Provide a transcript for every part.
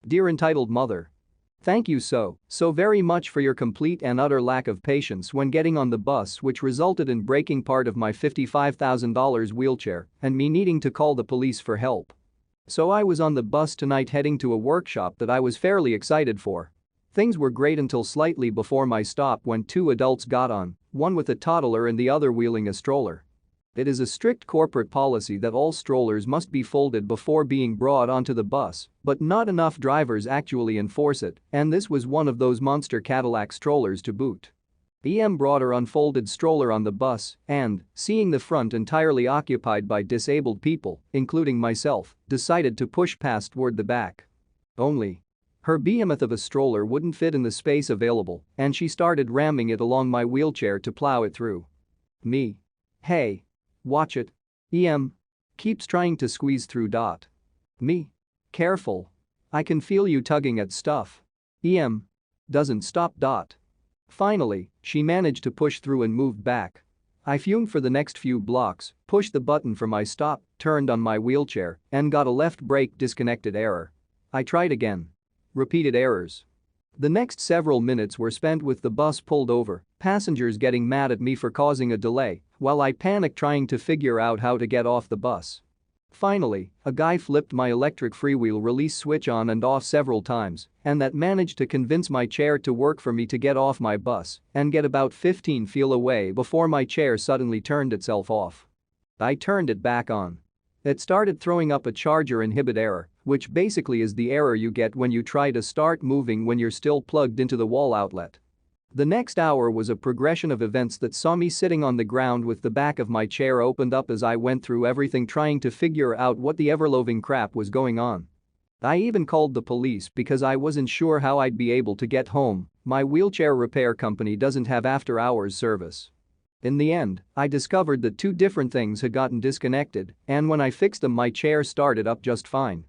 Dear entitled mother. Thank you so very much for your complete and utter lack of patience when getting on the bus, which resulted in breaking part of my $55,000 wheelchair and me needing to call the police for help. So I was on the bus tonight heading to a workshop that I was fairly excited for. Things were great until slightly before my stop when two adults got on, one with a toddler and the other wheeling a stroller. It is a strict corporate policy that all strollers must be folded before being brought onto the bus, but not enough drivers actually enforce it, and this was one of those MONSTER Cadillac strollers to boot. EM brought her unfolded stroller on the bus and, seeing the front entirely occupied by disabled people, including myself, decided to push past toward the back. Only her behemoth of a stroller wouldn't fit in the space available, and she started ramming it along my wheelchair to plow it through. Me. Hey. Watch it. EM. Keeps trying to squeeze through. Me. Careful. I can feel you tugging at stuff. EM. Doesn't stop. Finally, she managed to push through and moved back. I fumed for the next few blocks, pushed the button for my stop, turned on my wheelchair, and got a left brake disconnected error. I tried again. Repeated errors. The next several minutes were spent with the bus pulled over, passengers getting mad at me for causing a delay, while I panicked trying to figure out how to get off the bus. Finally, a guy flipped my electric freewheel release switch on and off several times, and that managed to convince my chair to work for me to get off my bus and get about 15 feet away before my chair suddenly turned itself off. I turned it back on. It started throwing up a charger inhibit error, which basically is the error you get when you try to start moving when you're still plugged into the wall outlet. The next hour was a progression of events that saw me sitting on the ground with the back of my chair opened up as I went through everything trying to figure out what the ever-loving crap was going on. I even called the police because I wasn't sure how I'd be able to get home. My wheelchair repair company doesn't have after-hours service. In the end, I discovered that two different things had gotten disconnected, and when I fixed them my chair started up just fine.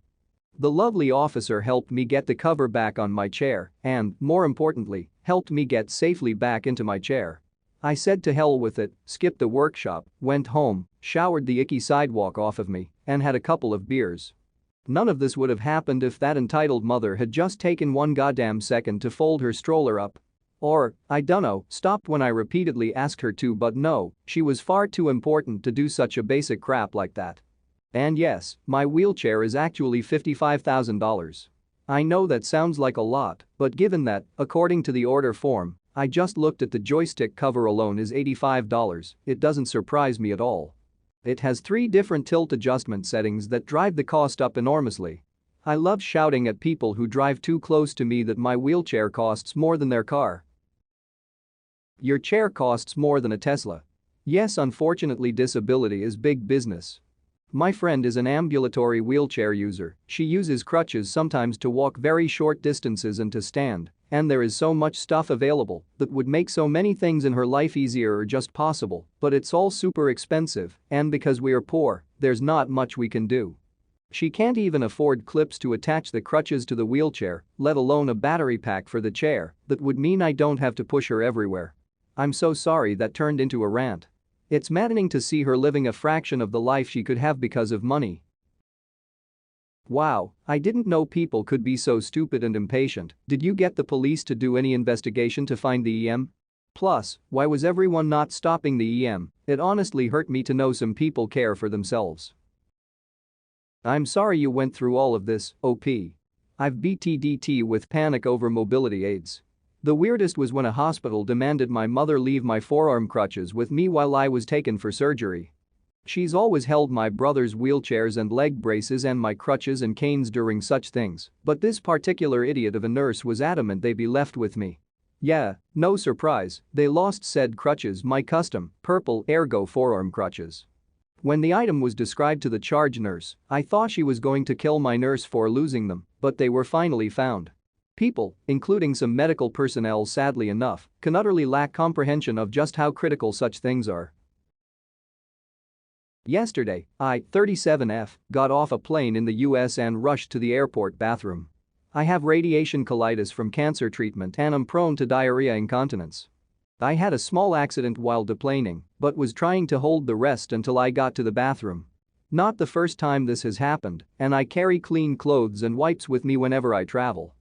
The lovely officer helped me get the cover back on my chair and, more importantly, helped me get safely back into my chair. I said to hell with it, skipped the workshop, went home, showered the icky sidewalk off of me, and had a couple of beers. None of this would have happened if that entitled mother had just taken one goddamn second to fold her stroller up. Or, I dunno, stopped when I repeatedly asked her to, but no, she was far too important to do such a basic crap like that. And yes, my wheelchair is actually $55,000. I know that sounds like a lot, but given that, according to the order form, I just looked at the joystick cover alone is $85, it doesn't surprise me at all. It has 3 different tilt adjustment settings that drive the cost up enormously. I love shouting at people who drive too close to me that my wheelchair costs more than their car. Your chair costs more than a Tesla. Yes, unfortunately, disability is big business. My friend is an ambulatory wheelchair user. She uses crutches sometimes to walk very short distances and to stand, and there is so much stuff available that would make so many things in her life easier or just possible, but it's all super expensive, and because we are poor, there's not much we can do. She can't even afford clips to attach the crutches to the wheelchair, let alone a battery pack for the chair that would mean I don't have to push her everywhere. I'm so sorry that turned into a rant. It's maddening to see her living a fraction of the life she could have because of money. Wow, I didn't know people could be so stupid and impatient. Did you get the police to do any investigation to find the EM? Plus, why was everyone not stopping the EM? It honestly hurt me to know some people care for themselves. I'm sorry you went through all of this, OP. I've BTDT with panic over mobility aids. The weirdest was when a hospital demanded my mother leave my forearm crutches with me while I was taken for surgery. She's always held my brother's wheelchairs and leg braces and my crutches and canes during such things, but this particular idiot of a nurse was adamant they be left with me. Yeah, no surprise, they lost said crutches, my custom, purple ergo forearm crutches. When the item was described to the charge nurse, I thought she was going to kill my nurse for losing them, but they were finally found. People, including some medical personnel sadly enough, can utterly lack comprehension of just how critical such things are. Yesterday, I, 37F, got off a plane in the US and rushed to the airport bathroom. I have radiation colitis from cancer treatment and am prone to diarrhea incontinence. I had a small accident while deplaning, but was trying to hold the rest until I got to the bathroom. Not the first time this has happened, and I carry clean clothes and wipes with me whenever I travel.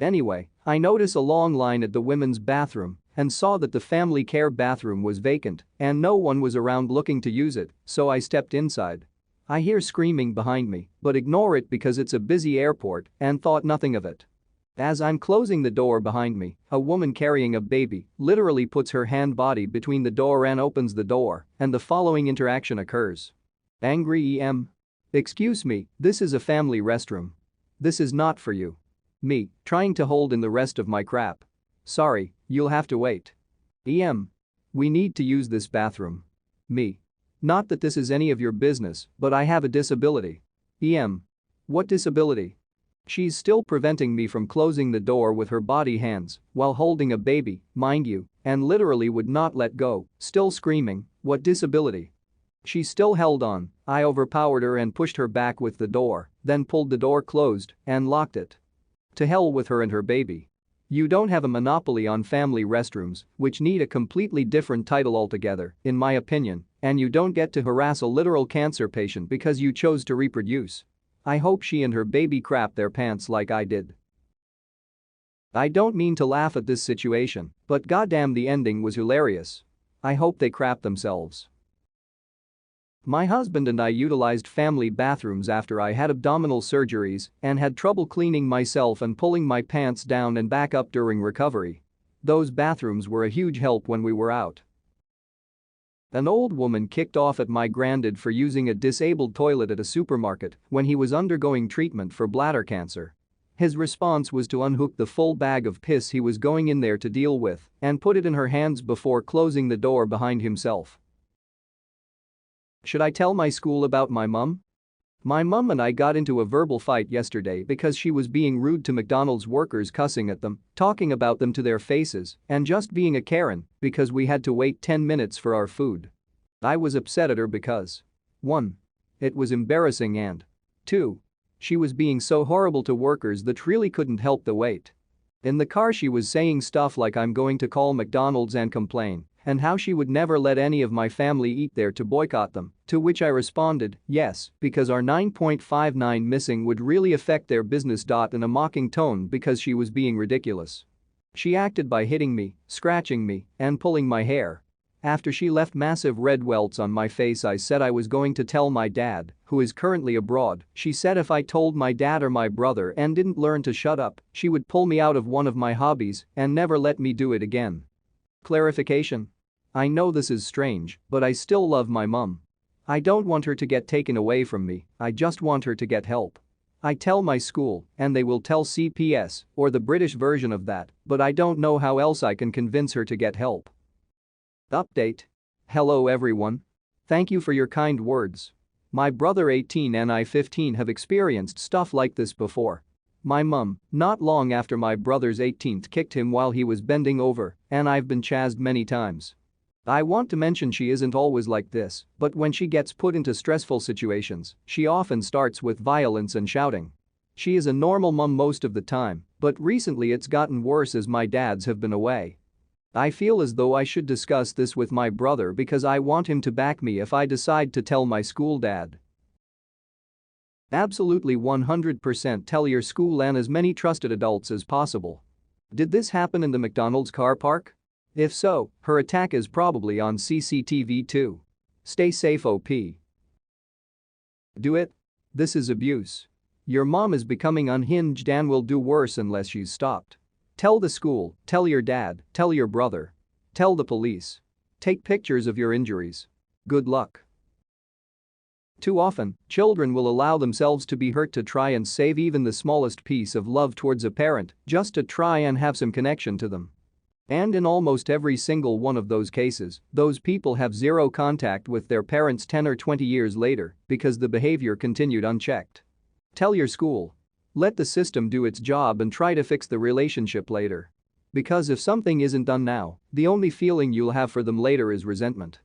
Anyway, I notice a long line at the women's bathroom and saw that the family care bathroom was vacant and no one was around looking to use it, so I stepped inside. I hear screaming behind me, but ignore it because it's a busy airport and thought nothing of it. As I'm closing the door behind me, a woman carrying a baby literally puts her hand body between the door and opens the door, and the following interaction occurs. Angry EM. Excuse me, this is a family restroom. This is not for you. Me, trying to hold in the rest of my crap. Sorry, you'll have to wait. EM. We need to use this bathroom. Me. Not that this is any of your business, but I have a disability. EM. What disability? She's still preventing me from closing the door with her body hands while holding a baby, mind you, and literally would not let go, still screaming, what disability? She still held on. I overpowered her and pushed her back with the door, then pulled the door closed and locked it. To hell with her and her baby. You don't have a monopoly on family restrooms, which need a completely different title altogether, in my opinion, and you don't get to harass a literal cancer patient because you chose to reproduce. I hope she and her baby crap their pants like I did. I don't mean to laugh at this situation, but goddamn the ending was hilarious. I hope they crap themselves. My husband and I utilized family bathrooms after I had abdominal surgeries and had trouble cleaning myself and pulling my pants down and back up during recovery. Those bathrooms were a huge help when we were out. An old woman kicked off at my granddad for using a disabled toilet at a supermarket when he was undergoing treatment for bladder cancer. His response was to unhook the full bag of piss he was going in there to deal with and put it in her hands before closing the door behind himself. Should I tell my school about my mum? My mum and I got into a verbal fight yesterday because she was being rude to McDonald's workers, cussing at them, talking about them to their faces, and just being a Karen because we had to wait 10 minutes for our food. I was upset at her because 1. It was embarrassing and 2. She was being so horrible to workers that really couldn't help the wait. In the car she was saying stuff like I'm going to call McDonald's and complain, and how she would never let any of my family eat there to boycott them, to which I responded, yes, because our 9.59 missing would really affect their business. In a mocking tone because she was being ridiculous. She acted by hitting me, scratching me, and pulling my hair. After she left massive red welts on my face, I said I was going to tell my dad, who is currently abroad. She said if I told my dad or my brother and didn't learn to shut up, she would pull me out of one of my hobbies and never let me do it again. Clarification. I know this is strange, but I still love my mum. I don't want her to get taken away from me, I just want her to get help. I tell my school, and they will tell CPS, or the British version of that, but I don't know how else I can convince her to get help. Update. Hello everyone. Thank you for your kind words. My brother 18 and I 15 have experienced stuff like this before. My mum, not long after my brother's 18th, kicked him while he was bending over, and I've been chased many times. I want to mention she isn't always like this, but when she gets put into stressful situations, she often starts with violence and shouting. She is a normal mum most of the time, but recently it's gotten worse as my dads have been away. I feel as though I should discuss this with my brother because I want him to back me if I decide to tell my school dad. Absolutely 100% tell your school and as many trusted adults as possible. Did this happen in the McDonald's car park? If so, her attack is probably on CCTV too. Stay safe OP. Do it. This is abuse. Your mom is becoming unhinged and will do worse unless she's stopped. Tell the school, tell your dad, tell your brother. Tell the police. Take pictures of your injuries. Good luck. Too often, children will allow themselves to be hurt to try and save even the smallest piece of love towards a parent, just to try and have some connection to them. And in almost every single one of those cases, those people have zero contact with their parents 10 or 20 years later because the behavior continued unchecked. Tell your school. Let the system do its job and try to fix the relationship later. Because if something isn't done now, the only feeling you'll have for them later is resentment.